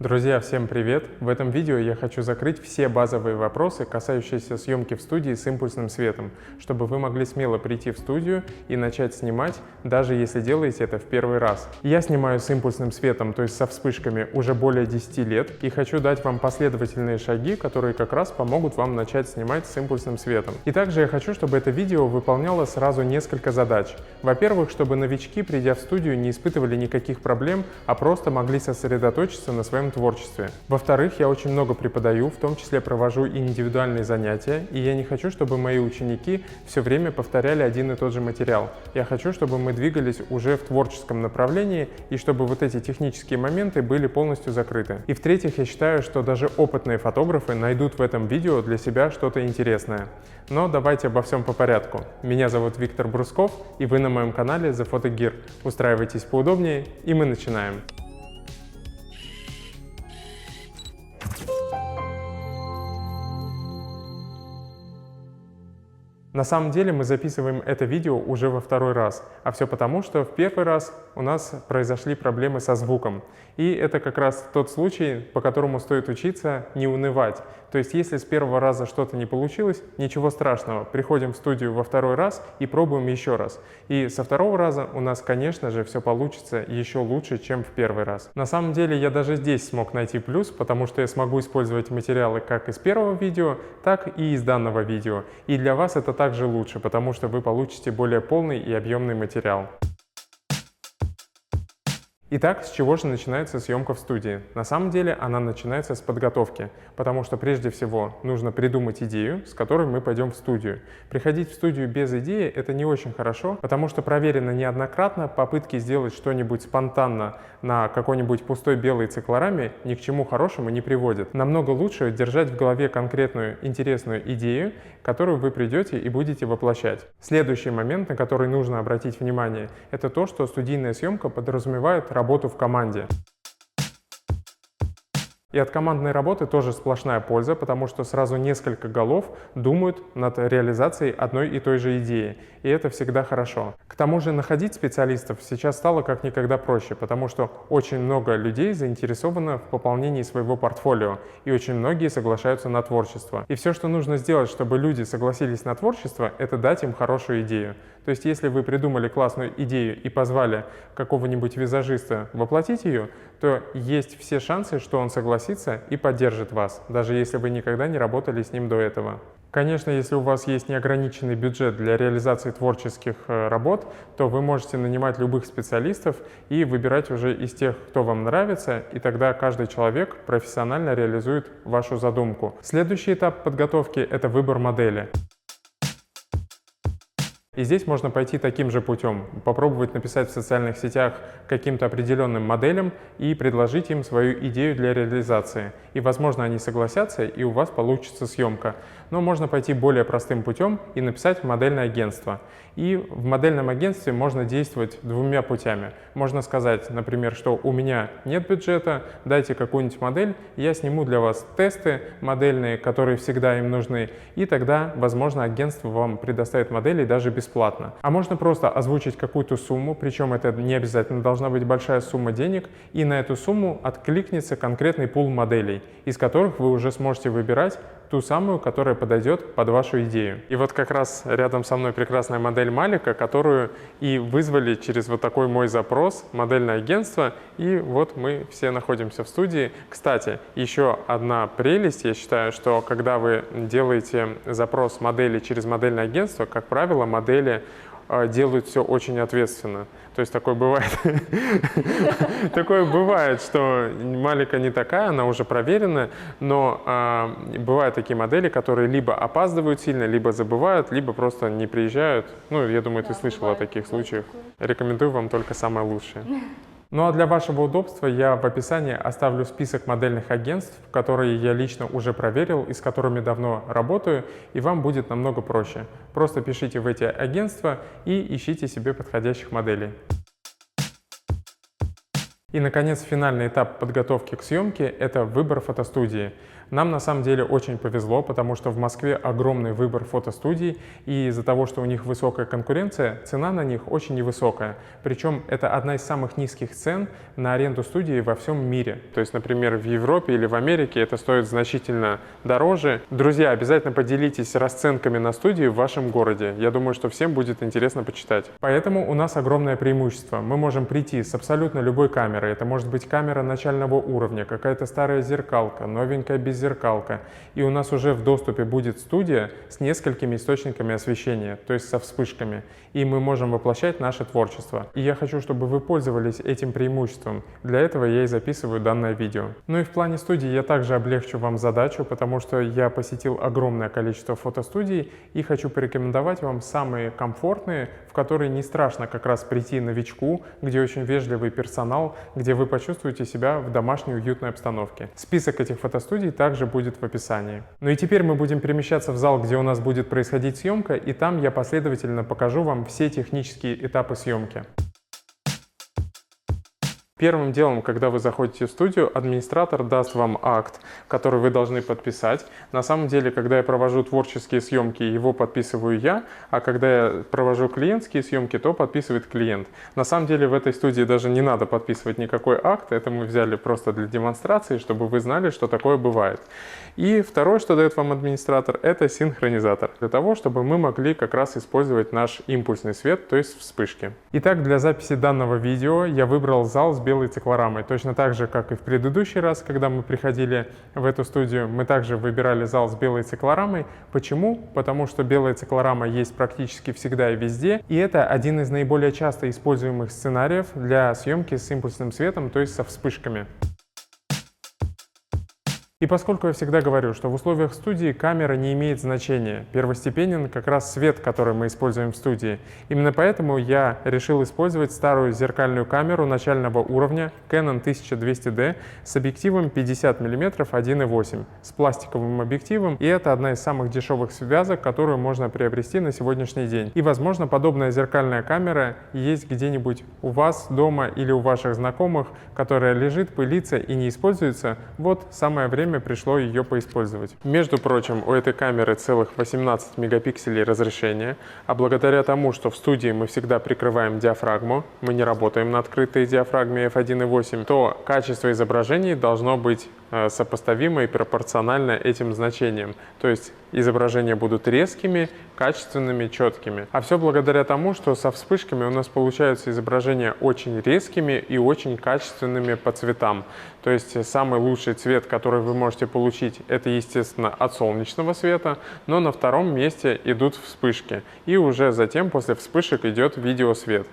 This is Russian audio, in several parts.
Друзья, всем привет! В этом видео я хочу закрыть все базовые вопросы, касающиеся съемки в студии с импульсным светом, чтобы вы могли смело прийти в студию и начать снимать, даже если делаете это в первый раз. Я снимаю с импульсным светом, то есть со вспышками, уже более 10 лет и хочу дать вам последовательные шаги, которые как раз помогут вам начать снимать с импульсным светом. И также я хочу, чтобы это видео выполняло сразу несколько задач. Во-первых, чтобы новички, придя в студию, не испытывали никаких проблем, а просто могли сосредоточиться на своем творчестве. Во-вторых, я очень много преподаю, в том числе провожу индивидуальные занятия, и я не хочу, чтобы мои ученики все время повторяли один и тот же материал. Я хочу, чтобы мы двигались уже в творческом направлении, и чтобы вот эти технические моменты были полностью закрыты. И в-третьих, я считаю, что даже опытные фотографы найдут в этом видео для себя что-то интересное. Но давайте обо всем по порядку. Меня зовут Виктор Брусков, и вы на моем канале The Photo Gear. Устраивайтесь поудобнее, и мы начинаем. На самом деле мы записываем это видео уже во второй раз, а все потому, что в первый раз у нас произошли проблемы со звуком. И это как раз тот случай, по которому стоит учиться не унывать. То есть если с первого раза что-то не получилось, ничего страшного, приходим в студию во второй раз и пробуем еще раз. И со второго раза у нас, конечно же, все получится еще лучше, чем в первый раз. На самом деле я даже здесь смог найти плюс, потому что я смогу использовать материалы как из первого видео, так и из данного видео. И для вас это также лучше, потому что вы получите более полный и объемный материал. Итак, с чего же начинается съемка в студии? На самом деле она начинается с подготовки, потому что прежде всего нужно придумать идею, с которой мы пойдем в студию. Приходить в студию без идеи – это не очень хорошо, потому что проверено неоднократно, попытки сделать что-нибудь спонтанно на какой-нибудь пустой белой циклораме ни к чему хорошему не приводят. Намного лучше держать в голове конкретную интересную идею, которую вы придете и будете воплощать. Следующий момент, на который нужно обратить внимание, это то, что студийная съемка подразумевает работу в команде. И от командной работы тоже сплошная польза, потому что сразу несколько голов думают над реализацией одной и той же идеи, и это всегда хорошо. К тому же находить специалистов сейчас стало как никогда проще, потому что очень много людей заинтересовано в пополнении своего портфолио, и очень многие соглашаются на творчество. И все, что нужно сделать, чтобы люди согласились на творчество, это дать им хорошую идею. То есть если вы придумали классную идею и позвали какого-нибудь визажиста воплотить ее, то есть все шансы, что он согласится и поддержит вас, даже если вы никогда не работали с ним до этого. Конечно, если у вас есть неограниченный бюджет для реализации творческих работ, то вы можете нанимать любых специалистов и выбирать уже из тех, кто вам нравится, и тогда каждый человек профессионально реализует вашу задумку. Следующий этап подготовки – это выбор модели. И здесь можно пойти таким же путем, попробовать написать в социальных сетях каким-то определенным моделям и предложить им свою идею для реализации. И, возможно, они согласятся, и у вас получится съемка. Но можно пойти более простым путем и написать в модельное агентство. И в модельном агентстве можно действовать двумя путями. Можно сказать, например, что у меня нет бюджета, дайте какую-нибудь модель, я сниму для вас тесты модельные, которые всегда им нужны, и тогда, возможно, агентство вам предоставит модели даже бесплатно. А можно просто озвучить какую-то сумму, причем это не обязательно должна быть большая сумма денег, и на эту сумму откликнется конкретный пул моделей, из которых вы уже сможете выбирать ту самую, которая подойдет под вашу идею. И вот как раз рядом со мной прекрасная модель Малика, которую и вызвали через вот такой мой запрос модельное агентство, и вот мы все находимся в студии. Кстати, еще одна прелесть, я считаю, что когда вы делаете запрос модели через модельное агентство, как правило, модели делают все очень ответственно. То есть такое бывает, такое бывает, что Малика не такая, она уже проверена, но бывают такие модели, которые либо опаздывают сильно, либо забывают, либо просто не приезжают. Ну, я думаю, ты слышала о таких случаях. Рекомендую вам только самое лучшее. Ну а для вашего удобства я в описании оставлю список модельных агентств, которые я лично уже проверил и с которыми давно работаю, и вам будет намного проще. Просто пишите в эти агентства и ищите себе подходящих моделей. И, наконец, финальный этап подготовки к съемке – это выбор фотостудии. Нам на самом деле очень повезло, потому что в Москве огромный выбор фотостудий, и из-за того, что у них высокая конкуренция, цена на них очень невысокая. Причем это одна из самых низких цен на аренду студии во всем мире. То есть, например, в Европе или в Америке это стоит значительно дороже. Друзья, обязательно поделитесь расценками на студии в вашем городе. Я думаю, что всем будет интересно почитать. Поэтому у нас огромное преимущество. Мы можем прийти с абсолютно любой камерой. Это может быть камера начального уровня, какая-то старая зеркалка, новенькая беззеркалка. И у нас уже в доступе будет студия с несколькими источниками освещения, то есть со вспышками. И мы можем воплощать наше творчество. И я хочу, чтобы вы пользовались этим преимуществом. Для этого я и записываю данное видео. Ну и в плане студии я также облегчу вам задачу, потому что я посетил огромное количество фотостудий и хочу порекомендовать вам самые комфортные, в которые не страшно как раз прийти новичку, где очень вежливый персонал, где вы почувствуете себя в домашней уютной обстановке. Список этих фотостудий также будет в описании. Ну и теперь мы будем перемещаться в зал, где у нас будет происходить съемка, и там я последовательно покажу вам все технические этапы съемки. Первым делом, когда вы заходите в студию, администратор даст вам акт, который вы должны подписать. На самом деле, когда я провожу творческие съемки, его подписываю я, а когда я провожу клиентские съемки, то подписывает клиент. На самом деле в этой студии даже не надо подписывать никакой акт, это мы взяли просто для демонстрации, чтобы вы знали, что такое бывает. И второе, что дает вам администратор, это синхронизатор, для того, чтобы мы могли как раз использовать наш импульсный свет, то есть вспышки. Итак, для записи данного видео я выбрал зал с белой циклорамой. Точно так же, как и в предыдущий раз, когда мы приходили в эту студию, мы также выбирали зал с белой циклорамой. Почему? Потому что белая циклорама есть практически всегда и везде, и это один из наиболее часто используемых сценариев для съемки с импульсным светом, то есть со вспышками. И поскольку я всегда говорю, что в условиях студии камера не имеет значения, первостепенен как раз свет, который мы используем в студии. Именно поэтому я решил использовать старую зеркальную камеру начального уровня Canon 1200D с объективом 50 мм 1.8 с пластиковым объективом, и это одна из самых дешевых связок, которую можно приобрести на сегодняшний день. И, возможно, подобная зеркальная камера есть где-нибудь у вас дома или у ваших знакомых, которая лежит, пылится и не используется. Вот самое время пришло ее поиспользовать. Между прочим, у этой камеры целых 18 мегапикселей разрешения, а благодаря тому, что в студии мы всегда прикрываем диафрагму, мы не работаем на открытой диафрагме f1.8, то качество изображений должно быть сопоставимо и пропорционально этим значениям. То есть изображения будут резкими, качественными, четкими. А все благодаря тому, что со вспышками у нас получаются изображения очень резкими и очень качественными по цветам. То есть самый лучший цвет, который вы можете получить, это, естественно, от солнечного света, но на втором месте идут вспышки. И уже затем после вспышек идет видеосвет.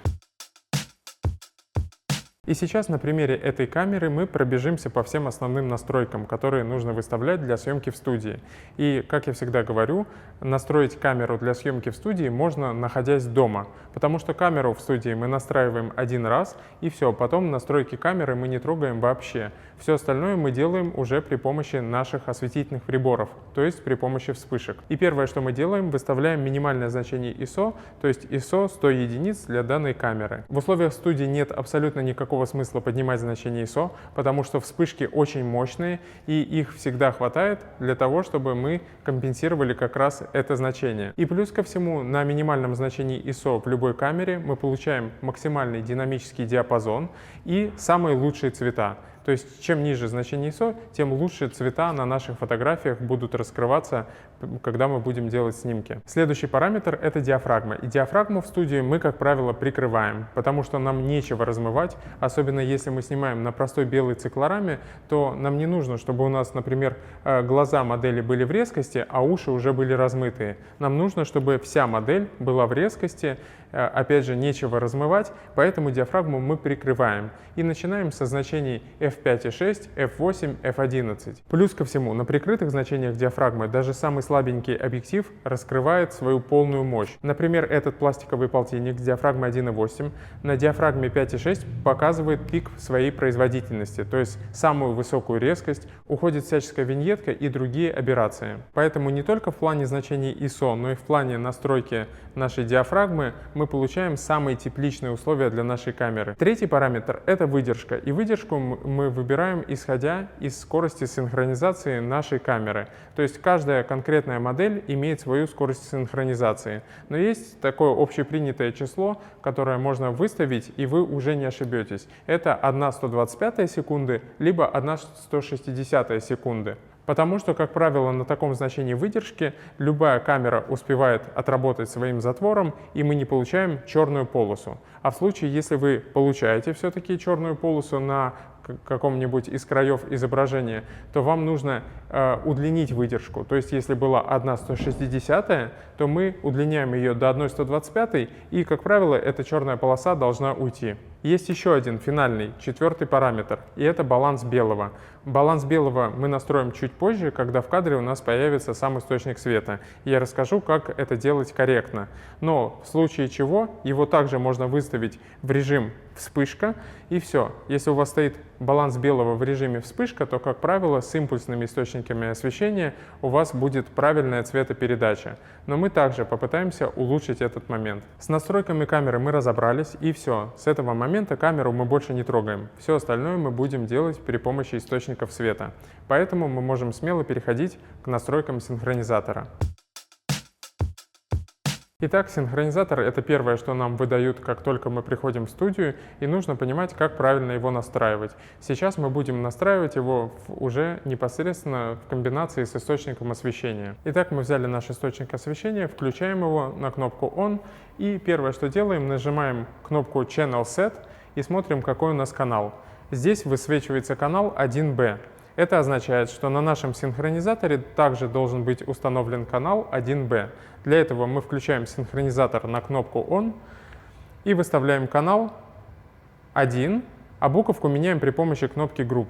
И сейчас на примере этой камеры мы пробежимся по всем основным настройкам, которые нужно выставлять для съемки в студии. И, как я всегда говорю, настроить камеру для съемки в студии можно, находясь дома, потому что камеру в студии мы настраиваем один раз, и все, потом настройки камеры мы не трогаем вообще. Все остальное мы делаем уже при помощи наших осветительных приборов, то есть при помощи вспышек. И первое, что мы делаем, выставляем минимальное значение ISO, то есть ISO 100 единиц для данной камеры. В условиях студии нет абсолютно никакого смысла поднимать значение ISO, потому что вспышки очень мощные, и их всегда хватает для того, чтобы мы компенсировали как раз это значение. И плюс ко всему, на минимальном значении ISO в любой камере мы получаем максимальный динамический диапазон и самые лучшие цвета. То есть, чем ниже значение ISO, тем лучше цвета на наших фотографиях будут раскрываться, когда мы будем делать снимки. Следующий параметр — это диафрагма. И диафрагму в студии мы, как правило, прикрываем, потому что нам нечего размывать, особенно если мы снимаем на простой белой циклораме, то нам не нужно, чтобы у нас, например, глаза модели были в резкости, а уши уже были размытые. Нам нужно, чтобы вся модель была в резкости, опять же, нечего размывать, поэтому диафрагму мы прикрываем. И начинаем со значений f5.6, f8, f11. Плюс ко всему, на прикрытых значениях диафрагмы даже самый слабенький объектив раскрывает свою полную мощь. Например, этот пластиковый полтинник с диафрагмой 1,8 на диафрагме 5,6 показывает пик своей производительности, то есть самую высокую резкость, уходит всяческая виньетка и другие аберрации. Поэтому не только в плане значений ISO, но и в плане настройки нашей диафрагмы мы получаем самые тепличные условия для нашей камеры. Третий параметр — это выдержка. И выдержку мы выбираем исходя из скорости синхронизации нашей камеры. То есть каждая конкретная модель имеет свою скорость синхронизации. Но есть такое общепринятое число, которое можно выставить, и вы уже не ошибетесь. Это 1/125 секунды, либо 1/160 секунды. Потому что, как правило, на таком значении выдержки любая камера успевает отработать своим затвором, и мы не получаем черную полосу. А в случае, если вы получаете все-таки черную полосу на каком-нибудь из краев изображения, то вам нужно удлинить выдержку. То есть, если была 1/160, то мы удлиняем ее до 1/125, и, как правило, эта черная полоса должна уйти. Есть еще один финальный, четвертый параметр, и это баланс белого. Баланс белого мы настроим чуть позже, когда в кадре у нас появится сам источник света. Я расскажу, как это делать корректно. Но в случае чего его также можно выставить в режим вспышка, и все. Если у вас стоит баланс белого в режиме вспышка, то, как правило, с импульсными источниками освещения у вас будет правильная цветопередача. Но мы также попытаемся улучшить этот момент. С настройками камеры мы разобрались, и все. С этого момента камеру мы больше не трогаем. Все остальное мы будем делать при помощи источников света. Поэтому мы можем смело переходить к настройкам синхронизатора. Итак, синхронизатор — это первое, что нам выдают, как только мы приходим в студию, и нужно понимать, как правильно его настраивать. Сейчас мы будем настраивать его уже непосредственно в комбинации с источником освещения. Итак, мы взяли наш источник освещения, включаем его на кнопку On, и первое, что делаем, нажимаем кнопку Channel Set и смотрим, какой у нас канал. Здесь высвечивается канал 1B. Это означает, что на нашем синхронизаторе также должен быть установлен канал 1B. Для этого мы включаем синхронизатор на кнопку On и выставляем канал 1, а буковку меняем при помощи кнопки Group.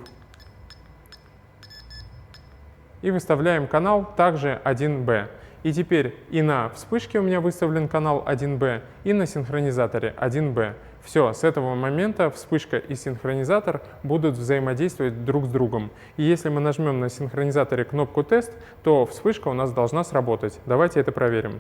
И выставляем канал также 1B. И теперь и на вспышке у меня выставлен канал 1B, и на синхронизаторе 1B. Все, с этого момента вспышка и синхронизатор будут взаимодействовать друг с другом. И если мы нажмем на синхронизаторе кнопку «Тест», то вспышка у нас должна сработать. Давайте это проверим.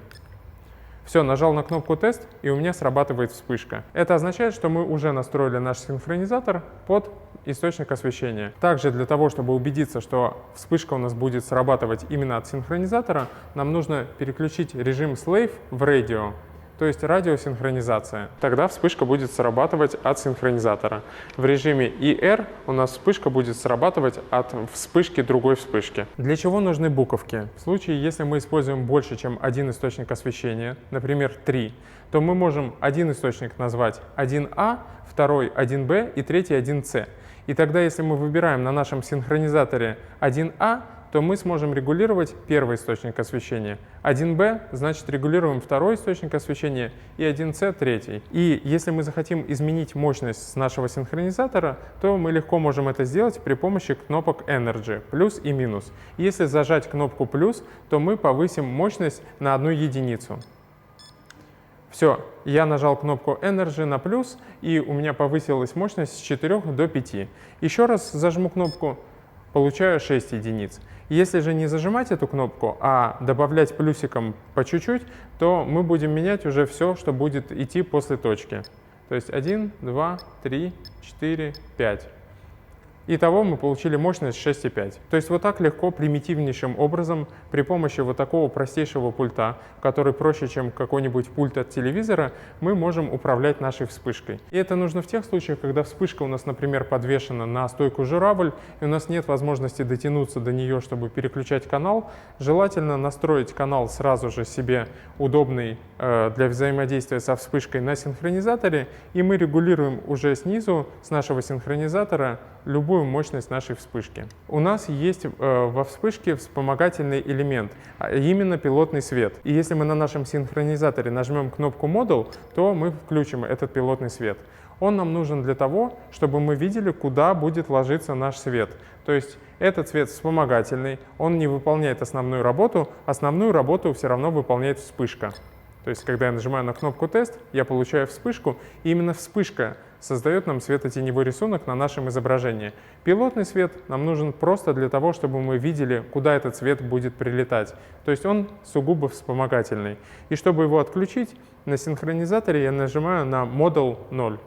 Все, нажал на кнопку «Тест», и у меня срабатывает вспышка. Это означает, что мы уже настроили наш синхронизатор под источник освещения. Также для того, чтобы убедиться, что вспышка у нас будет срабатывать именно от синхронизатора, нам нужно переключить режим Slave в Radio, то есть радиосинхронизация. Тогда вспышка будет срабатывать от синхронизатора. В режиме ER у нас вспышка будет срабатывать от вспышки другой вспышки. Для чего нужны буковки? В случае, если мы используем больше, чем один источник освещения, например, 3, то мы можем один источник назвать 1А, второй 1Б и третий 1С. И тогда, если мы выбираем на нашем синхронизаторе 1А, то мы сможем регулировать первый источник освещения. 1B, значит, регулируем второй источник освещения, и 1C — третий. И если мы захотим изменить мощность с нашего синхронизатора, то мы легко можем это сделать при помощи кнопок Energy, плюс и минус. Если зажать кнопку плюс, то мы повысим мощность на 1 единицу. Все, я нажал кнопку Energy на плюс, и у меня повысилась мощность с 4 до 5. Еще раз зажму кнопку, получаю 6 единиц. Если же не зажимать эту кнопку, а добавлять плюсиком по чуть-чуть, то мы будем менять уже все, что будет идти после точки. То есть 1, 2, 3, 4, 5. Итого мы получили мощность 6,5. То есть вот так легко, примитивнейшим образом, при помощи вот такого простейшего пульта, который проще, чем какой-нибудь пульт от телевизора, мы можем управлять нашей вспышкой. И это нужно в тех случаях, когда вспышка у нас, например, подвешена на стойку журавль, и у нас нет возможности дотянуться до нее, чтобы переключать канал. Желательно настроить канал сразу же себе удобный для взаимодействия со вспышкой на синхронизаторе, и мы регулируем уже снизу с нашего синхронизатора любую мощность нашей вспышки. У нас есть во вспышке вспомогательный элемент, а именно пилотный свет. И если мы на нашем синхронизаторе нажмем кнопку Model, то мы включим этот пилотный свет. Он нам нужен для того, чтобы мы видели, куда будет ложиться наш свет. То есть этот цвет вспомогательный, он не выполняет основную работу все равно выполняет вспышка. То есть когда я нажимаю на кнопку «Тест», я получаю вспышку, и именно вспышка создает нам светотеневой рисунок на нашем изображении. Пилотный свет нам нужен просто для того, чтобы мы видели, куда этот свет будет прилетать. То есть он сугубо вспомогательный. И чтобы его отключить, на синхронизаторе я нажимаю на Model 0.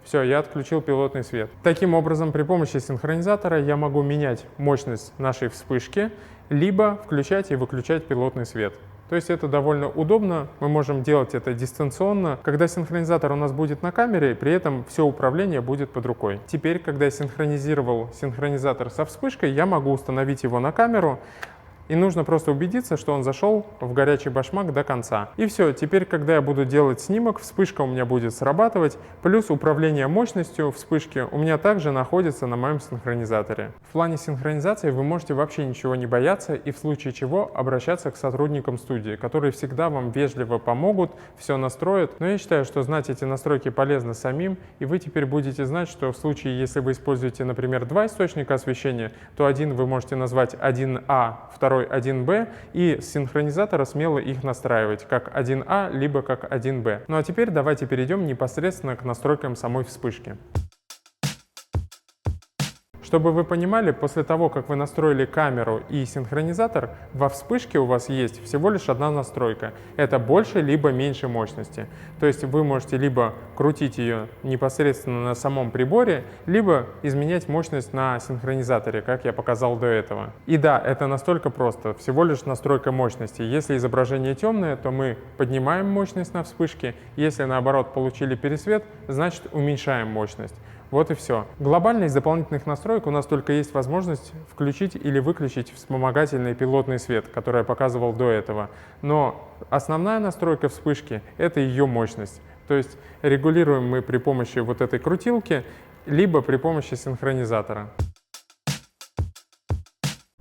Все, я отключил пилотный свет. Таким образом, при помощи синхронизатора я могу менять мощность нашей вспышки, либо включать и выключать пилотный свет. То есть это довольно удобно, мы можем делать это дистанционно. Когда синхронизатор у нас будет на камере, при этом все управление будет под рукой. Теперь, когда я синхронизировал синхронизатор со вспышкой, я могу установить его на камеру. И нужно просто убедиться, что он зашел в горячий башмак до конца. И все, теперь, когда я буду делать снимок, вспышка у меня будет срабатывать, плюс управление мощностью вспышки у меня также находится на моем синхронизаторе. В плане синхронизации вы можете вообще ничего не бояться и в случае чего обращаться к сотрудникам студии, которые всегда вам вежливо помогут, все настроят. Но я считаю, что знать эти настройки полезно самим, и вы теперь будете знать, что в случае, если вы используете, например, два источника освещения, то один вы можете назвать 1А, второй 1B, и с синхронизатора смело их настраивать как 1А, либо как 1B. Ну а теперь давайте перейдем непосредственно к настройкам самой вспышки. Чтобы вы понимали, после того, как вы настроили камеру и синхронизатор, во вспышке у вас есть всего лишь одна настройка. Это больше либо меньше мощности. То есть вы можете либо крутить ее непосредственно на самом приборе, либо изменять мощность на синхронизаторе, как я показал до этого. И да, это настолько просто, всего лишь настройка мощности. Если изображение темное, то мы поднимаем мощность на вспышке. Если наоборот получили пересвет, значит уменьшаем мощность. Вот и все. Глобально из дополнительных настроек у нас только есть возможность включить или выключить вспомогательный пилотный свет, который я показывал до этого. Но основная настройка вспышки — это ее мощность. То есть регулируем мы при помощи вот этой крутилки, либо при помощи синхронизатора.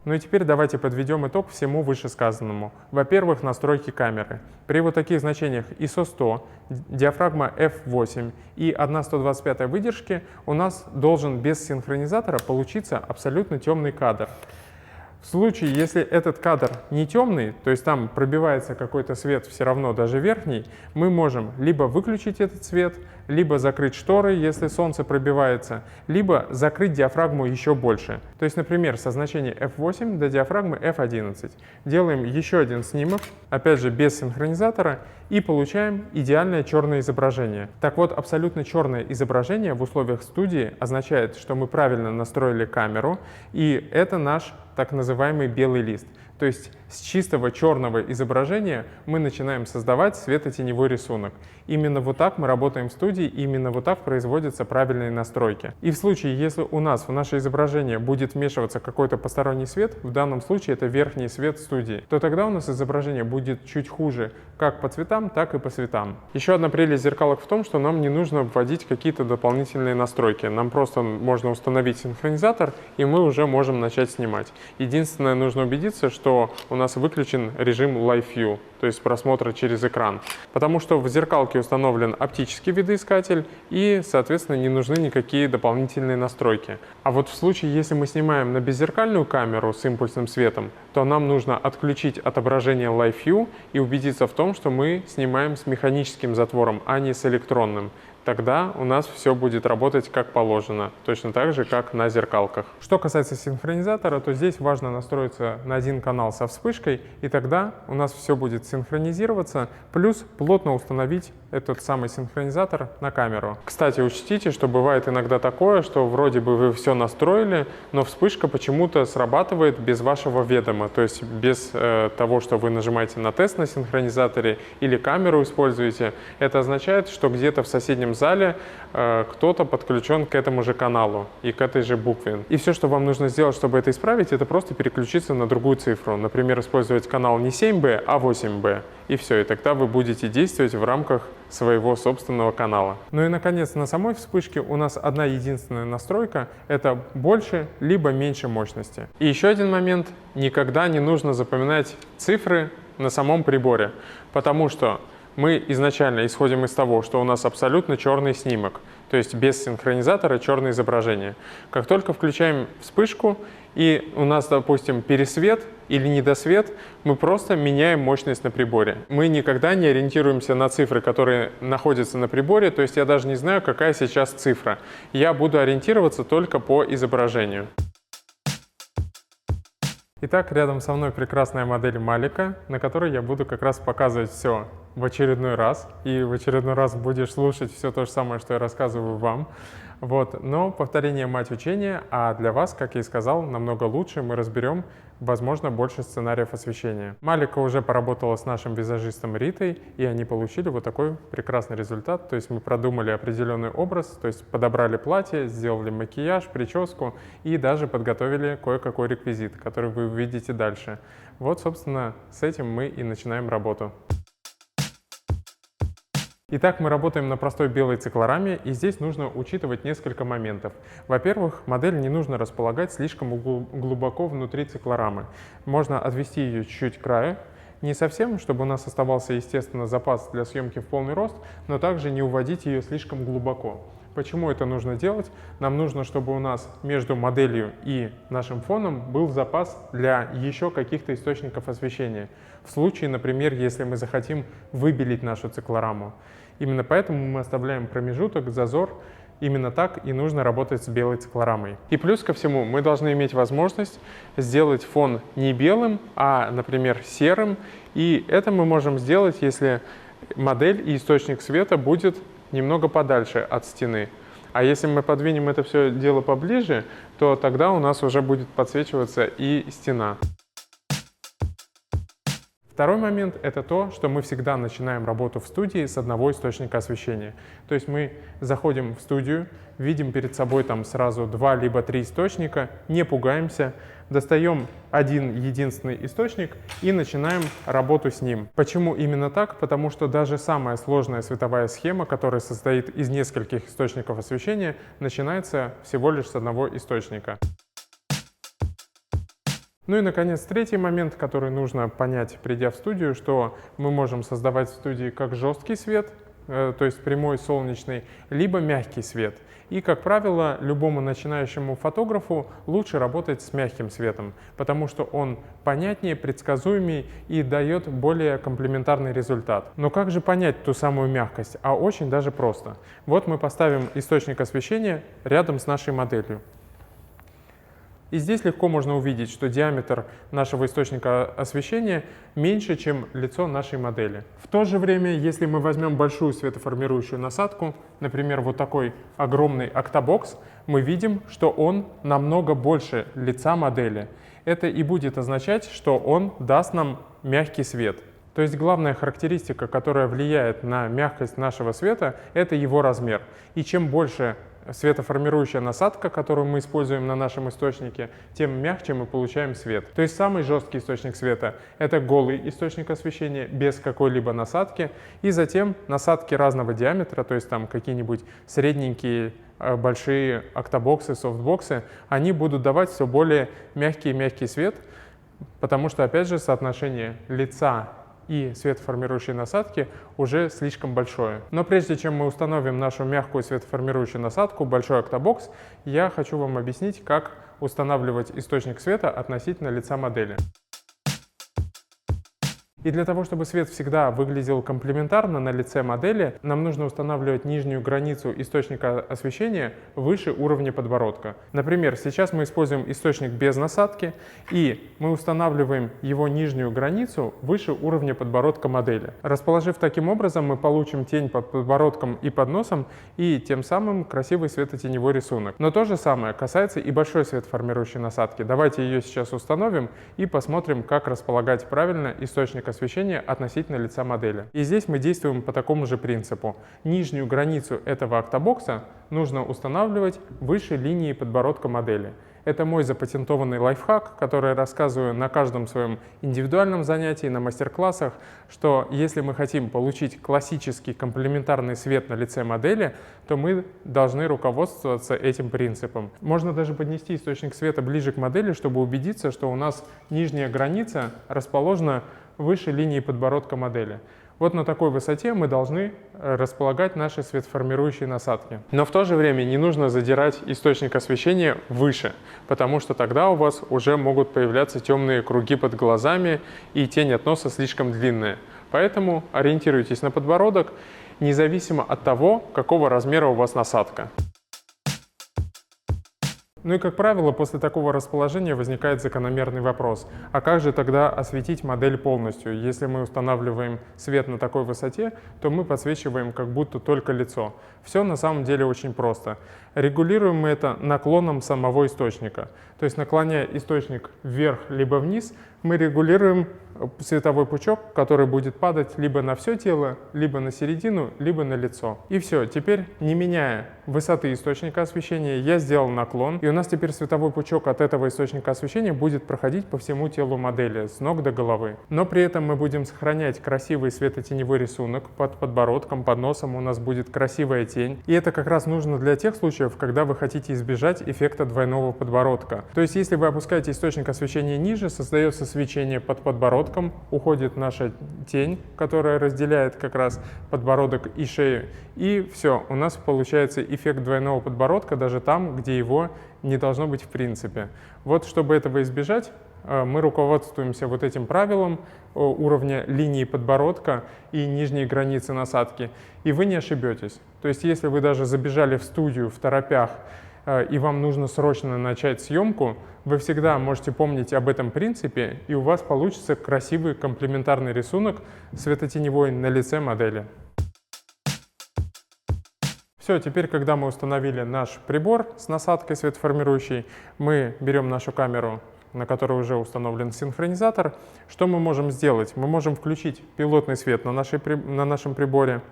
Ну и теперь давайте подведем итог всему вышесказанному. Во-первых, настройки камеры. При вот таких значениях ISO 100, диафрагма f8 и 1/125 выдержки у нас должен без синхронизатора получиться абсолютно темный кадр. В случае, если этот кадр не темный, то есть там пробивается какой-то свет все равно, даже верхний, мы можем либо выключить этот свет, либо закрыть шторы, если солнце пробивается, либо закрыть диафрагму еще больше. То есть, например, со значения f8 до диафрагмы f11. Делаем еще один снимок, опять же без синхронизатора, и получаем идеальное черное изображение. Так вот, абсолютно черное изображение в условиях студии означает, что мы правильно настроили камеру, и это наш так называемый белый лист. То есть с чистого черного изображения мы начинаем создавать светотеневой рисунок. Именно вот так мы работаем в студии, и именно вот так производятся правильные настройки. И в случае, если у нас в наше изображение будет вмешиваться какой-то посторонний свет, в данном случае это верхний свет студии, то тогда у нас изображение будет чуть хуже как по цветам, так и по цветам. Еще одна прелесть зеркалок в том, что нам не нужно вводить какие-то дополнительные настройки. Нам просто можно установить синхронизатор, и мы уже можем начать снимать. Единственное, нужно убедиться, что у нас выключен режим Live View, то есть просмотра через экран. Потому что в зеркалке установлен оптический видоискатель и, соответственно, не нужны никакие дополнительные настройки. А вот в случае, если мы снимаем на беззеркальную камеру с импульсным светом, то нам нужно отключить отображение Live View и убедиться в том, что мы снимаем с механическим затвором, а не с электронным. Тогда у нас все будет работать как положено, точно так же, как на зеркалках. Что касается синхронизатора, то здесь важно настроиться на один канал со вспышкой, и тогда у нас все будет синхронизироваться, плюс плотно установить этот самый синхронизатор на камеру. Кстати, учтите, что бывает иногда такое, что вроде бы вы все настроили, но вспышка почему-то срабатывает без вашего ведома, то есть без того, что вы нажимаете на тест на синхронизаторе или камеру используете. Это означает, что где-то в соседнем зале кто-то подключен к этому же каналу и к этой же букве. И все, что вам нужно сделать, чтобы это исправить, это просто переключиться на другую цифру. Например, использовать канал не 7B, а 8B. И все, и тогда вы будете действовать в рамках своего собственного канала. Ну и, наконец, на самой вспышке у нас одна единственная настройка — это больше либо меньше мощности. И еще один момент — никогда не нужно запоминать цифры на самом приборе, потому что мы изначально исходим из того, что у нас абсолютно черный снимок. то есть без синхронизатора черное изображение. Как только включаем вспышку, и у нас, допустим, пересвет или недосвет, мы просто меняем мощность на приборе. Мы никогда не ориентируемся на цифры, которые находятся на приборе, то есть я даже не знаю, какая сейчас цифра. Я буду ориентироваться только по изображению. Итак, рядом со мной прекрасная модель Малика, на которой я буду как раз показывать все в очередной раз. И в очередной раз будешь слушать все то же самое, что я рассказываю вам. Вот. Но повторение мать учения, а для вас, как я и сказал, намного лучше мы разберем, возможно, больше сценариев освещения. Малика уже поработала с нашим визажистом Ритой, и они получили вот такой прекрасный результат. То есть мы продумали определенный образ, то есть подобрали платье, сделали макияж, прическу и даже подготовили кое-какой реквизит, который вы увидите дальше. Вот, собственно, с этим мы и начинаем работу. Итак, мы работаем на простой белой циклораме, и здесь нужно учитывать несколько моментов. Во-первых, модель не нужно располагать слишком глубоко внутри циклорамы. Можно отвести ее чуть-чуть к краю, не совсем, чтобы у нас оставался, естественно, запас для съемки в полный рост, но также не уводить ее слишком глубоко. Почему это нужно делать? Нам нужно, чтобы у нас между моделью и нашим фоном был запас для еще каких-то источников освещения. В случае, например, если мы захотим выбелить нашу циклораму. Именно поэтому мы оставляем промежуток, зазор. Именно так и нужно работать с белой циклорамой. И плюс ко всему, мы должны иметь возможность сделать фон не белым, а, например, серым. И это мы можем сделать, если модель и источник света будет немного подальше от стены. А если мы подвинем это все дело поближе, то тогда у нас уже будет подсвечиваться и стена. Второй момент – это то, что мы всегда начинаем работу в студии с одного источника освещения. То есть мы заходим в студию, видим перед собой там сразу 2 либо 3 источника, не пугаемся, достаем один единственный источник и начинаем работу с ним. Почему именно так? Потому что даже самая сложная световая схема, которая состоит из нескольких источников освещения, начинается всего лишь с одного источника. Ну и, наконец, третий момент, который нужно понять, придя в студию, что мы можем создавать в студии как жесткий свет, то есть прямой солнечный, либо мягкий свет. И, как правило, любому начинающему фотографу лучше работать с мягким светом, потому что он понятнее, предсказуемее и дает более комплементарный результат. Но как же понять ту самую мягкость? А очень даже просто. Вот мы поставим источник освещения рядом с нашей моделью. И здесь легко можно увидеть, что диаметр нашего источника освещения меньше, чем лицо нашей модели. В то же время, если мы возьмем большую светоформирующую насадку, например, вот такой огромный октобокс, мы видим, что он намного больше лица модели. Это и будет означать, что он даст нам мягкий свет. То есть главная характеристика, которая влияет на мягкость нашего света, это его размер. И чем больше светоформирующая насадка, которую мы используем на нашем источнике, тем мягче мы получаем свет. То есть самый жесткий источник света – это голый источник освещения без какой-либо насадки. И затем насадки разного диаметра, то есть там какие-нибудь средненькие, большие октобоксы, софтбоксы, они будут давать все более мягкий и мягкий свет, потому что, опять же, соотношение лица и светоформирующей насадки уже слишком большое. Но прежде чем мы установим нашу мягкую светоформирующую насадку, большой октобокс, я хочу вам объяснить, как устанавливать источник света относительно лица модели. И для того, чтобы свет всегда выглядел комплементарно на лице модели, нам нужно устанавливать нижнюю границу источника освещения выше уровня подбородка. Например, сейчас мы используем источник без насадки, и мы устанавливаем его нижнюю границу выше уровня подбородка модели. Расположив таким образом, мы получим тень под подбородком и под носом, и тем самым красивый светотеневой рисунок. Но то же самое касается и большой светоформирующей насадки. Давайте ее сейчас установим и посмотрим, как располагать правильно источник освещения относительно лица модели. И здесь мы действуем по такому же принципу. Нижнюю границу этого октобокса нужно устанавливать выше линии подбородка модели. Это мой запатентованный лайфхак, который я рассказываю на каждом своем индивидуальном занятии, на мастер-классах, что если мы хотим получить классический комплементарный свет на лице модели, то мы должны руководствоваться этим принципом. Можно даже поднести источник света ближе к модели, чтобы убедиться, что у нас нижняя граница расположена выше линии подбородка модели. Вот на такой высоте мы должны располагать наши светоформирующие насадки. Но в то же время не нужно задирать источник освещения выше, потому что тогда у вас уже могут появляться темные круги под глазами и тень от носа слишком длинная. Поэтому ориентируйтесь на подбородок, независимо от того, какого размера у вас насадка. Ну и, как правило, после такого расположения возникает закономерный вопрос: а как же тогда осветить модель полностью? Если мы устанавливаем свет на такой высоте, то мы подсвечиваем как будто только лицо. Все на самом деле очень просто. Регулируем мы это наклоном самого источника. То есть, наклоняя источник вверх либо вниз, мы регулируем световой пучок, который будет падать либо на все тело, либо на середину, либо на лицо. И все. Теперь, не меняя высоты источника освещения, я сделал наклон, и у нас теперь световой пучок от этого источника освещения будет проходить по всему телу модели, с ног до головы. Но при этом мы будем сохранять красивый светотеневой рисунок под подбородком, под носом у нас будет красивая тень. И это как раз нужно для тех случаев, когда вы хотите избежать эффекта двойного подбородка. То есть, если вы опускаете источник освещения ниже, создается свечение под подбородком, уходит наша тень, которая разделяет как раз подбородок и шею, и все, у нас получается эффект двойного подбородка даже там, где его не должно быть в принципе. Вот, чтобы этого избежать, мы руководствуемся вот этим правилом уровня линии подбородка и нижней границы насадки, и вы не ошибетесь. То есть, если вы даже забежали в студию в торопях, и вам нужно срочно начать съемку, вы всегда можете помнить об этом принципе, и у вас получится красивый комплементарный рисунок светотеневой на лице модели. Все, теперь, когда мы установили наш прибор с насадкой светоформирующей, мы берем нашу камеру, на которой уже установлен синхронизатор. Что мы можем сделать? Мы можем включить пилотный свет на нашем приборе,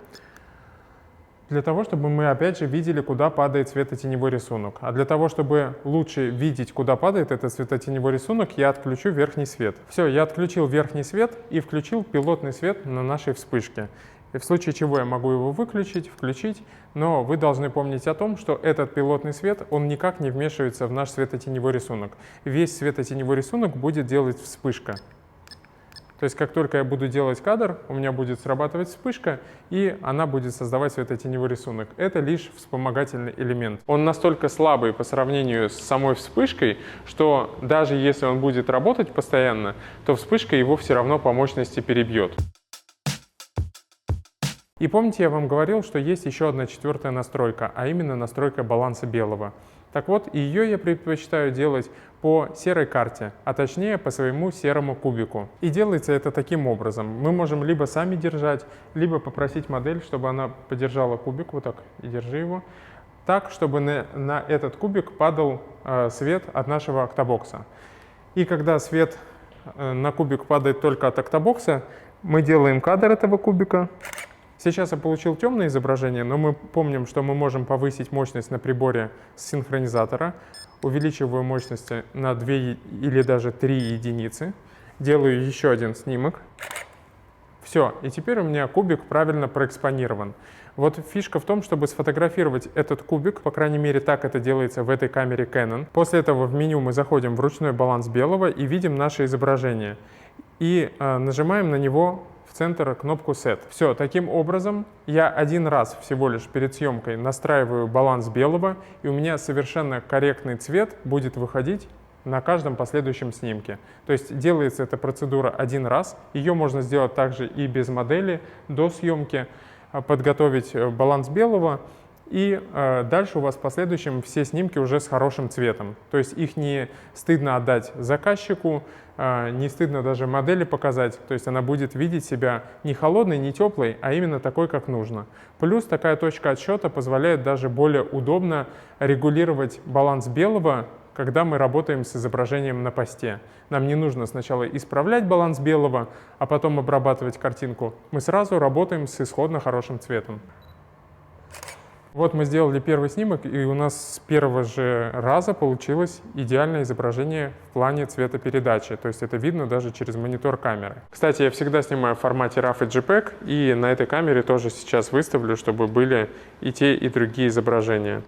для того, чтобы мы опять же видели, куда падает светотеневой рисунок. А для того, чтобы лучше видеть, куда падает этот светотеневой рисунок, я отключу верхний свет. Все, я отключил верхний свет и включил пилотный свет на нашей вспышке. И в случае чего я могу его выключить, включить, но вы должны помнить о том, что этот пилотный свет, он никак не вмешивается в наш светотеневой рисунок. Весь светотеневой рисунок будет делать вспышка. То есть, как только я буду делать кадр, у меня будет срабатывать вспышка, и она будет создавать светотеневой рисунок. Это лишь вспомогательный элемент. Он настолько слабый по сравнению с самой вспышкой, что даже если он будет работать постоянно, то вспышка его все равно по мощности перебьет. И помните, я вам говорил, что есть еще одна четвертая настройка, а именно настройка баланса белого. Так вот, ее я предпочитаю делать по серой карте, а точнее по своему серому кубику. И делается это таким образом. Мы можем либо сами держать, либо попросить модель, чтобы она подержала кубик, вот так, и держи его, так, чтобы на этот кубик падал свет от нашего октобокса. И когда свет на кубик падает только от октобокса, мы делаем кадр этого кубика. Сейчас я получил темное изображение, но мы помним, что мы можем повысить мощность на приборе с синхронизатора. Увеличиваю мощности на 2 или даже 3 единицы. Делаю еще один снимок. Все, и теперь у меня кубик правильно проэкспонирован. Вот фишка в том, чтобы сфотографировать этот кубик, по крайней мере так это делается в этой камере Canon. После этого в меню мы заходим в ручной баланс белого и видим наше изображение. И нажимаем на него в центр кнопку Set. Все, таким образом я один раз всего лишь перед съемкой настраиваю баланс белого, и у меня совершенно корректный цвет будет выходить на каждом последующем снимке. То есть делается эта процедура один раз, ее можно сделать также и без модели, до съемки, подготовить баланс белого, и дальше у вас в последующем все снимки уже с хорошим цветом. То есть их не стыдно отдать заказчику, не стыдно даже модели показать. То есть она будет видеть себя не холодной, не теплой, а именно такой, как нужно. Плюс такая точка отсчета позволяет даже более удобно регулировать баланс белого, когда мы работаем с изображением на посте. Нам не нужно сначала исправлять баланс белого, а потом обрабатывать картинку. Мы сразу работаем с исходно хорошим цветом. Вот мы сделали первый снимок, и у нас с первого же раза получилось идеальное изображение в плане цветопередачи. То есть это видно даже через монитор камеры. Кстати, я всегда снимаю в формате RAW и JPEG, и на этой камере тоже сейчас выставлю, чтобы были и те, и другие изображения.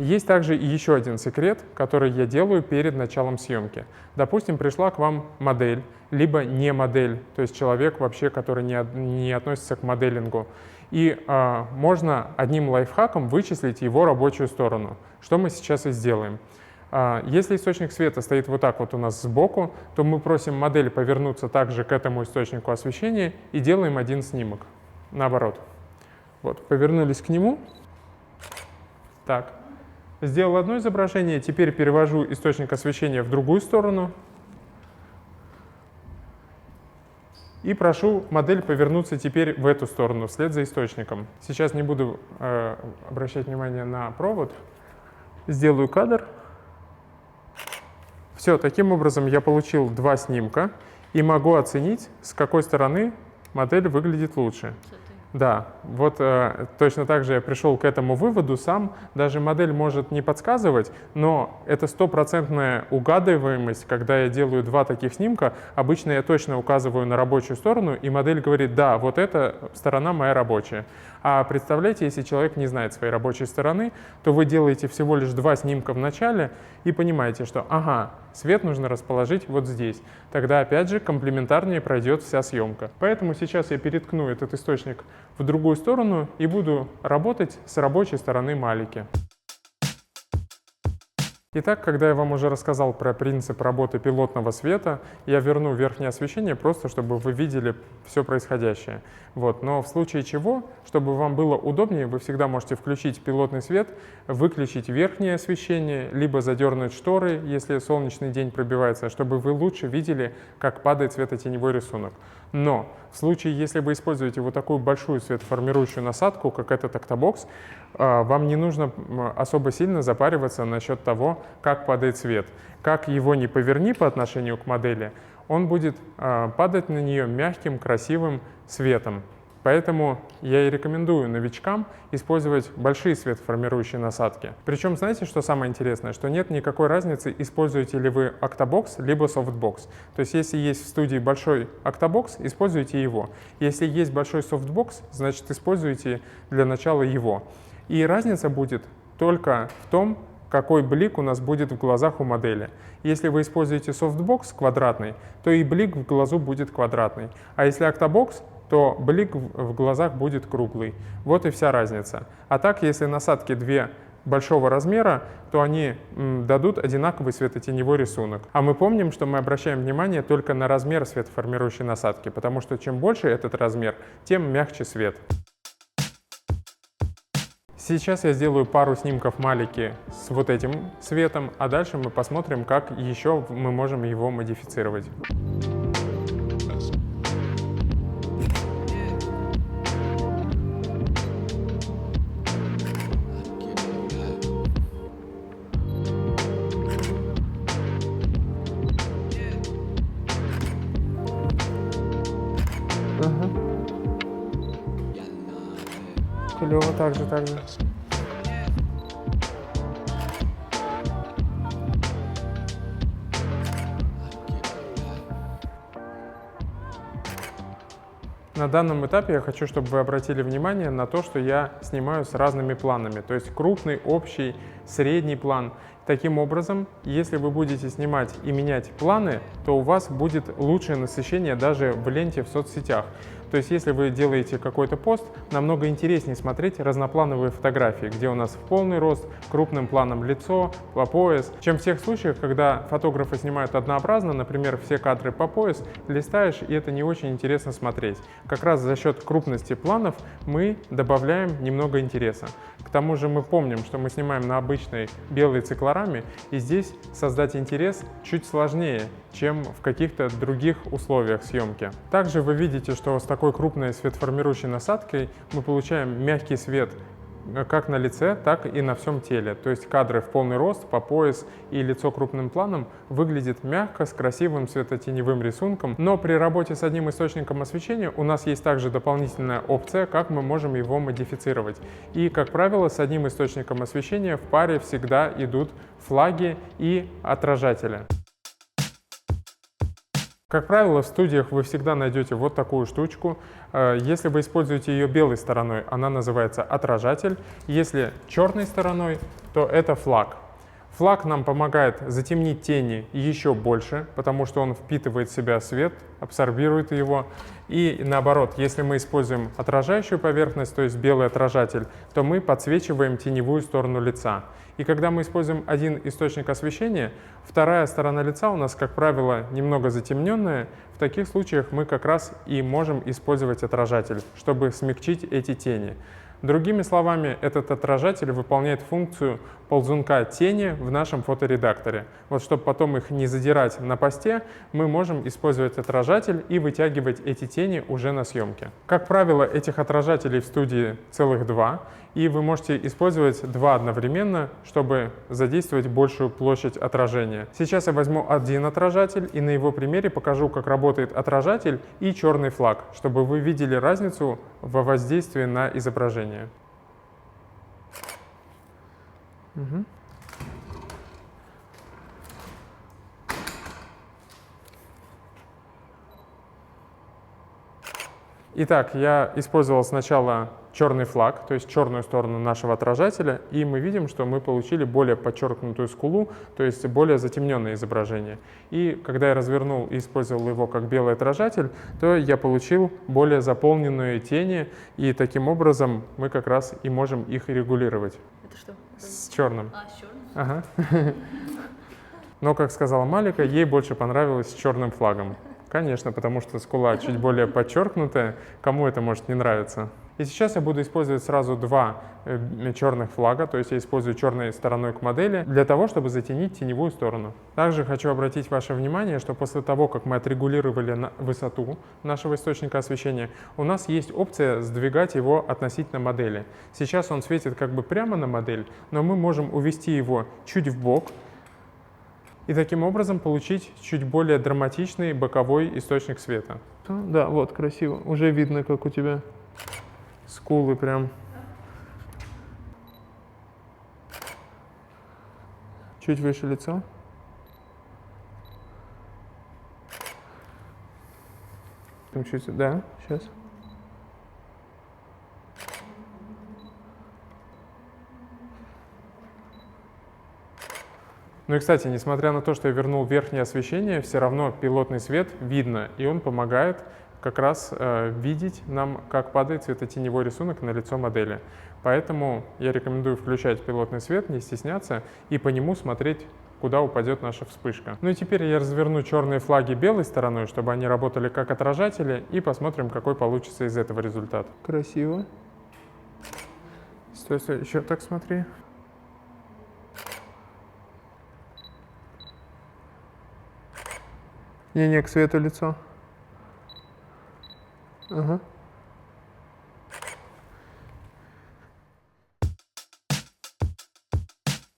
Есть также и еще один секрет, который я делаю перед началом съемки. Допустим, пришла к вам модель, либо не модель, то есть человек вообще, который не относится к моделингу. И можно одним лайфхаком вычислить его рабочую сторону, что мы сейчас и сделаем. Если источник света стоит вот так вот у нас сбоку, то мы просим модель повернуться также к этому источнику освещения и делаем один снимок. Наоборот. Вот, повернулись к нему. Так. Сделал одно изображение, теперь перевожу источник освещения в другую сторону. И прошу модель повернуться теперь в эту сторону, вслед за источником. Сейчас не буду обращать внимание на провод. Сделаю кадр. Все, таким образом я получил два снимка и могу оценить, с какой стороны модель выглядит лучше. Да, вот точно так же я пришел к этому выводу сам. Даже модель может не подсказывать, но это стопроцентная угадываемость, когда я делаю два таких снимка. Обычно я точно указываю на рабочую сторону, и модель говорит: да, вот эта сторона моя рабочая. А представляете, если человек не знает своей рабочей стороны, то вы делаете всего лишь два снимка в начале и понимаете, что ага, свет нужно расположить вот здесь. Тогда опять же комплементарнее пройдет вся съемка. Поэтому сейчас я переткну этот источник в другую сторону и буду работать с рабочей стороны Малики. Итак, когда я вам уже рассказал про принцип работы пилотного света, я верну верхнее освещение просто, чтобы вы видели все происходящее. Вот. Но в случае чего, чтобы вам было удобнее, вы всегда можете включить пилотный свет, выключить верхнее освещение, либо задернуть шторы, если солнечный день пробивается, чтобы вы лучше видели, как падает светотеневой рисунок. Но в случае, если вы используете вот такую большую светоформирующую насадку, как этот Octabox, вам не нужно особо сильно запариваться насчет того, как падает свет. Как его не поверни по отношению к модели, он будет падать на нее мягким, красивым светом. Поэтому я и рекомендую новичкам использовать большие светоформирующие насадки. Причем, знаете, что самое интересное? Что нет никакой разницы, используете ли вы Octabox либо Softbox. То есть, если есть в студии большой Octabox, используйте его. Если есть большой Softbox, значит, используйте для начала его. И разница будет только в том, какой блик у нас будет в глазах у модели. Если вы используете Softbox квадратный, то и блик в глазу будет квадратный. А если Octabox, то блик в глазах будет круглый. Вот и вся разница. А так, если насадки две большого размера, то они дадут одинаковый светотеневой рисунок. А мы помним, что мы обращаем внимание только на размер светоформирующей насадки, потому что чем больше этот размер, тем мягче свет. Сейчас я сделаю пару снимков Малики с вот этим светом, а дальше мы посмотрим, как еще мы можем его модифицировать. Клево, так же. На данном этапе я хочу, чтобы вы обратили внимание на то, что я снимаю с разными планами, то есть крупный, общий, средний план. Таким образом, если вы будете снимать и менять планы, то у вас будет лучшее насыщение даже в ленте в соцсетях. То есть, если вы делаете какой-то пост, намного интереснее смотреть разноплановые фотографии, где у нас в полный рост, крупным планом лицо, по пояс, чем в тех случаях, когда фотографы снимают однообразно, например, все кадры по пояс, листаешь, и это не очень интересно смотреть. Как раз за счет крупности планов мы добавляем немного интереса. К тому же мы помним, что мы снимаем на обычной белой циклораме, и здесь создать интерес чуть сложнее, чем в каких-то других условиях съемки. Также вы видите, что с такой крупной светоформирующей насадкой мы получаем мягкий свет как на лице, так и на всем теле. То есть кадры в полный рост, по пояс и лицо крупным планом выглядит мягко, с красивым светотеневым рисунком. Но при работе с одним источником освещения у нас есть также дополнительная опция, как мы можем его модифицировать. И, как правило, с одним источником освещения в паре всегда идут флаги и отражатели. Как правило, в студиях вы всегда найдете вот такую штучку. Если вы используете ее белой стороной, она называется отражатель. Если черной стороной, то это флаг. Флаг нам помогает затемнить тени еще больше, потому что он впитывает в себя свет, абсорбирует его. И наоборот, если мы используем отражающую поверхность, то есть белый отражатель, то мы подсвечиваем теневую сторону лица. И когда мы используем один источник освещения, вторая сторона лица у нас, как правило, немного затемненная. В таких случаях мы как раз и можем использовать отражатель, чтобы смягчить эти тени. Другими словами, этот отражатель выполняет функцию ползунка тени в нашем фоторедакторе. Вот чтобы потом их не задирать на посте, мы можем использовать отражатель и вытягивать эти тени уже на съемке. Как правило, этих отражателей в студии целых два, и вы можете использовать два одновременно, чтобы задействовать большую площадь отражения. Сейчас я возьму один отражатель и на его примере покажу, как работает отражатель и черный флаг, чтобы вы видели разницу во воздействии на изображение. Угу. Итак, я использовал сначала черный флаг, то есть черную сторону нашего отражателя, и мы видим, что мы получили более подчеркнутую скулу, то есть более затемненное изображение. И когда я развернул и использовал его как белый отражатель, то я получил более заполненные тени, и таким образом мы как раз и можем их регулировать. Это что? С черным. А, с черным? Ага. Но, как сказала Малика, ей больше понравилось с черным флагом. Конечно, потому что скула чуть более подчеркнутая, кому это может не нравиться. И сейчас я буду использовать сразу два черных флага, то есть я использую черной стороной к модели для того, чтобы затенить теневую сторону. Также хочу обратить ваше внимание, что после того, как мы отрегулировали высоту нашего источника освещения, у нас есть опция сдвигать его относительно модели. Сейчас он светит как бы прямо на модель, но мы можем увести его чуть вбок, и таким образом получить чуть более драматичный боковой источник света. Да, вот, красиво. Уже видно, как у тебя скулы прям. Чуть выше лица. Чуть, да, сейчас. Ну и, кстати, несмотря на то, что я вернул верхнее освещение, все равно пилотный свет видно, и он помогает как раз видеть нам, как падает светотеневой рисунок на лицо модели. Поэтому я рекомендую включать пилотный свет, не стесняться, и по нему смотреть, куда упадет наша вспышка. Ну и теперь я разверну черные флаги белой стороной, чтобы они работали как отражатели, и посмотрим, какой получится из этого результат. Красиво. Стой, стой, еще так смотри. Не-не, к свету лицо. Ага.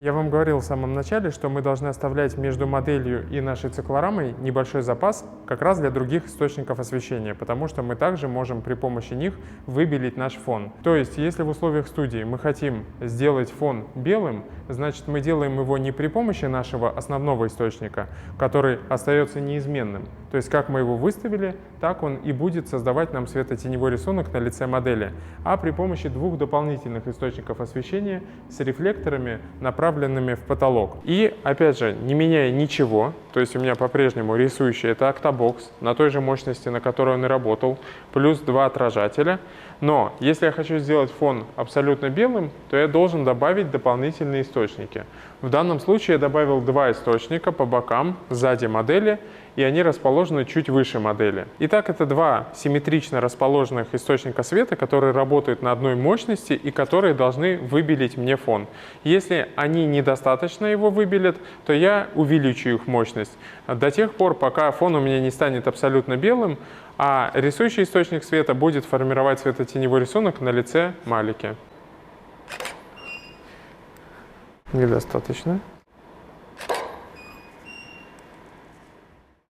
Я вам говорил в самом начале, что мы должны оставлять между моделью и нашей циклорамой небольшой запас как раз для других источников освещения, потому что мы также можем при помощи них выбелить наш фон. То есть, если в условиях студии мы хотим сделать фон белым, значит мы делаем его не при помощи нашего основного источника, который остается неизменным. То есть, как мы его выставили, так он и будет создавать нам светотеневой рисунок на лице модели, а при помощи двух дополнительных источников освещения с рефлекторами, направленными в потолок. И, опять же, не меняя ничего, то есть у меня по-прежнему рисующий это Octabox на той же мощности, на которой он и работал, плюс два отражателя. Но если я хочу сделать фон абсолютно белым, то я должен добавить дополнительные источники. В данном случае я добавил два источника по бокам, сзади модели, и они расположены чуть выше модели. Итак, это два симметрично расположенных источника света, которые работают на одной мощности и которые должны выбелить мне фон. Если они недостаточно его выбелят, то я увеличу их мощность до тех пор, пока фон у меня не станет абсолютно белым, а рисующий источник света будет формировать светотеневой рисунок на лице Малики. Недостаточно.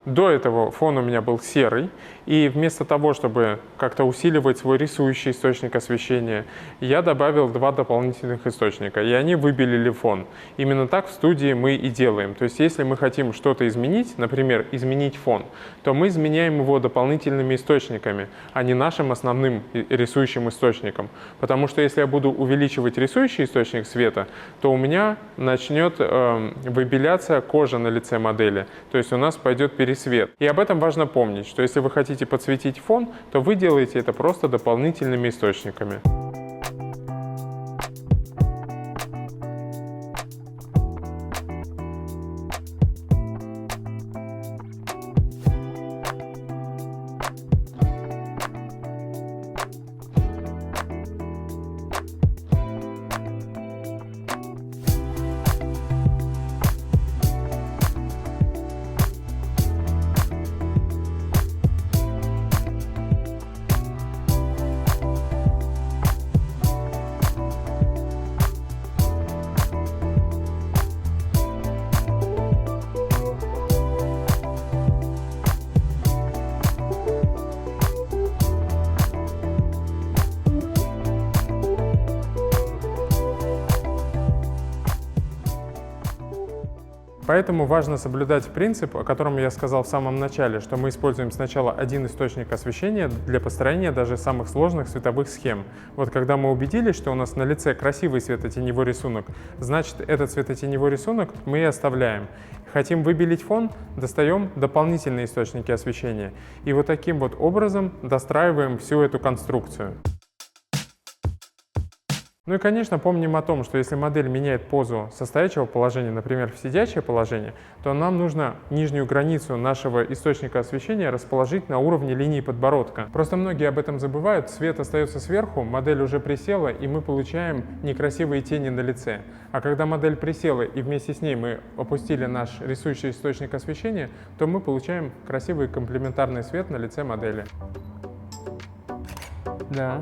До этого фон у меня был серый, и вместо того, чтобы как-то усиливать свой рисующий источник освещения, я добавил 2 дополнительных источника, и они выбелили фон. Именно так в студии мы и делаем. То есть если мы хотим что-то изменить, например, изменить фон, то мы изменяем его дополнительными источниками, а не нашим основным рисующим источником. Потому что если я буду увеличивать рисующий источник света, то у меня начнет выбеляться кожа на лице модели. То есть у нас пойдет пересвет. И об этом важно помнить, что если вы хотите подсветить фон, то вы делаете это просто дополнительными источниками. Поэтому важно соблюдать принцип, о котором я сказал в самом начале, что мы используем сначала один источник освещения для построения даже самых сложных световых схем. Вот когда мы убедились, что у нас на лице красивый светотеневой рисунок, значит, этот светотеневой рисунок мы и оставляем. Хотим выбелить фон, достаем дополнительные источники освещения. И вот таким вот образом достраиваем всю эту конструкцию. Ну и, конечно, помним о том, что если модель меняет позу со стоячего положения, например, в сидячее положение, то нам нужно нижнюю границу нашего источника освещения расположить на уровне линии подбородка. Просто многие об этом забывают, свет остается сверху, модель уже присела, и мы получаем некрасивые тени на лице. А когда модель присела и вместе с ней мы опустили наш рисующий источник освещения, то мы получаем красивый комплементарный свет на лице модели. Да.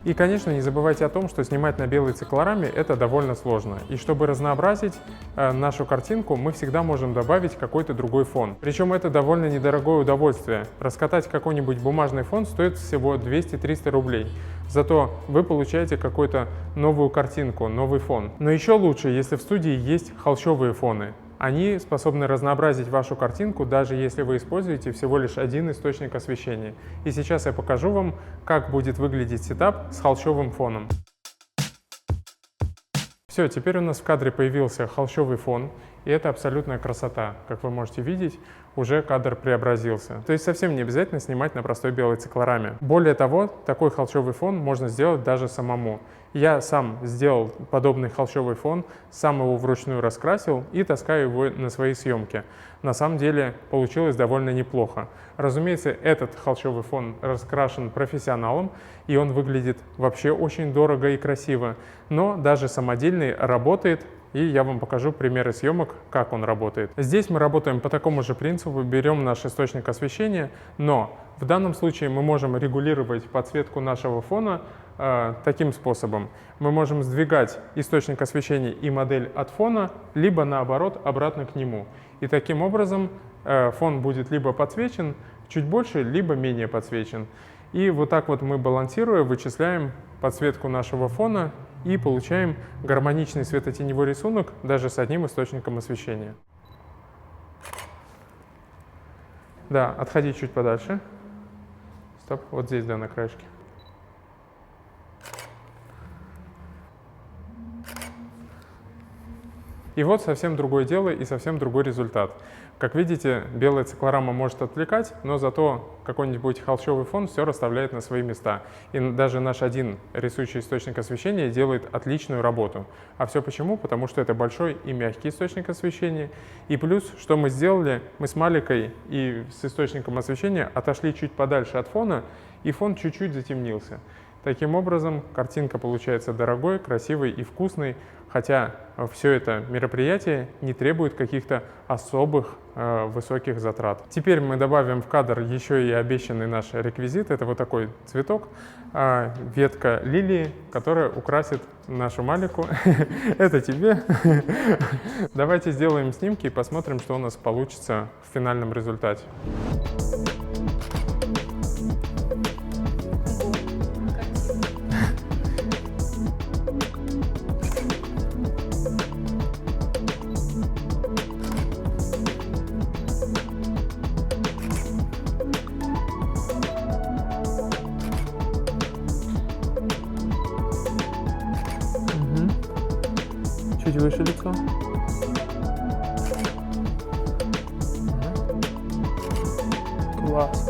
И, конечно, не забывайте о том, что снимать на белой циклораме это довольно сложно. И чтобы разнообразить нашу картинку, мы всегда можем добавить какой-то другой фон. Причем это довольно недорогое удовольствие. Раскатать какой-нибудь бумажный фон стоит всего 200-300 рублей. Зато вы получаете какую-то новую картинку, новый фон. Но еще лучше, если в студии есть холщовые фоны. Они способны разнообразить вашу картинку, даже если вы используете всего лишь один источник освещения. И сейчас я покажу вам, как будет выглядеть сетап с холщовым фоном. Все, теперь у нас в кадре появился холщовый фон, и это абсолютная красота. Как вы можете видеть, уже кадр преобразился. То есть совсем не обязательно снимать на простой белой циклораме. Более того, такой холщовый фон можно сделать даже самому. Я сам сделал подобный холщовый фон, сам его вручную раскрасил и таскаю его на свои съемки. На самом деле получилось довольно неплохо. Разумеется, этот холщовый фон раскрашен профессионалом, и он выглядит вообще очень дорого и красиво. Но даже самодельный работает, и я вам покажу примеры съемок, как он работает. Здесь мы работаем по такому же принципу, берем наш источник освещения, но в данном случае мы можем регулировать подсветку нашего фона таким способом. Мы можем сдвигать источник освещения и модель от фона, либо наоборот обратно к нему. И таким образом фон будет либо подсвечен чуть больше, либо менее подсвечен. И вот так вот мы, балансируя, вычисляем подсветку нашего фона и получаем гармоничный светотеневой рисунок даже с одним источником освещения. Да, отходи чуть подальше. Стоп, вот здесь, да, на краешке. И вот совсем другое дело и совсем другой результат. Как видите, белая циклорама может отвлекать, но зато какой-нибудь холщовый фон все расставляет на свои места. И даже наш один рисующий источник освещения делает отличную работу. А все почему? Потому что это большой и мягкий источник освещения. И плюс, что мы сделали, мы с Маликой и с источником освещения отошли чуть подальше от фона, и фон чуть-чуть затемнился. Таким образом, картинка получается дорогой, красивой и вкусной, хотя все это мероприятие не требует каких-то особых высоких затрат. Теперь мы добавим в кадр еще и обещанный наш реквизит. Это вот такой цветок, ветка лилии, которая украсит нашу Малику. Это тебе. Давайте сделаем снимки и посмотрим, что у нас получится в финальном результате. Чуть выше лицо. Класс.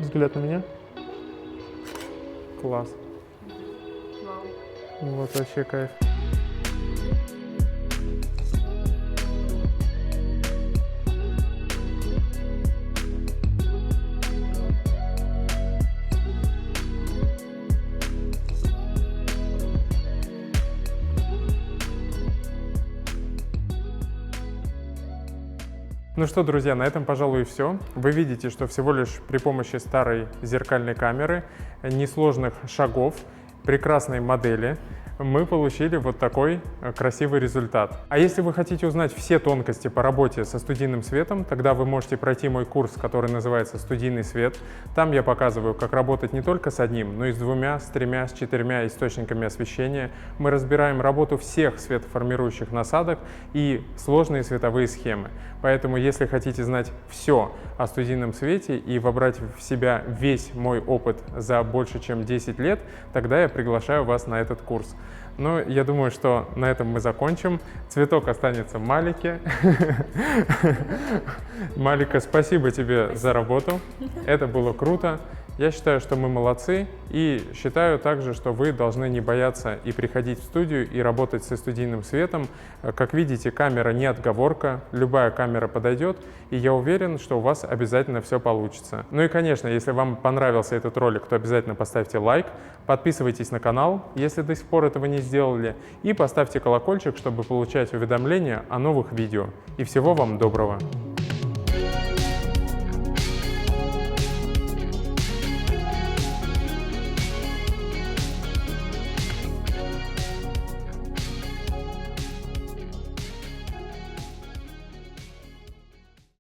Взгляд на меня. Класс. Вау. Вот вообще кайф. Ну что, друзья, на этом, пожалуй, все. Вы видите, что всего лишь при помощи старой зеркальной камеры, несложных шагов, прекрасной модели мы получили вот такой красивый результат. А если вы хотите узнать все тонкости по работе со студийным светом, тогда вы можете пройти мой курс, который называется «Студийный свет». Там я показываю, как работать не только с одним, но и с двумя, с тремя, с четырьмя источниками освещения. Мы разбираем работу всех светоформирующих насадок и сложные световые схемы. Поэтому, если хотите знать все о студийном свете и вобрать в себя весь мой опыт за больше, чем 10 лет, тогда я приглашаю вас на этот курс. Но я думаю, что на этом мы закончим. Цветок останется Малике. Малика, спасибо тебе за работу. Это было круто. Я считаю, что мы молодцы, и считаю также, что вы должны не бояться и приходить в студию, и работать со студийным светом. Как видите, камера не отговорка, любая камера подойдет, и я уверен, что у вас обязательно все получится. Ну и, конечно, если вам понравился этот ролик, то обязательно поставьте лайк, подписывайтесь на канал, если до сих пор этого не сделали, и поставьте колокольчик, чтобы получать уведомления о новых видео. И всего вам доброго!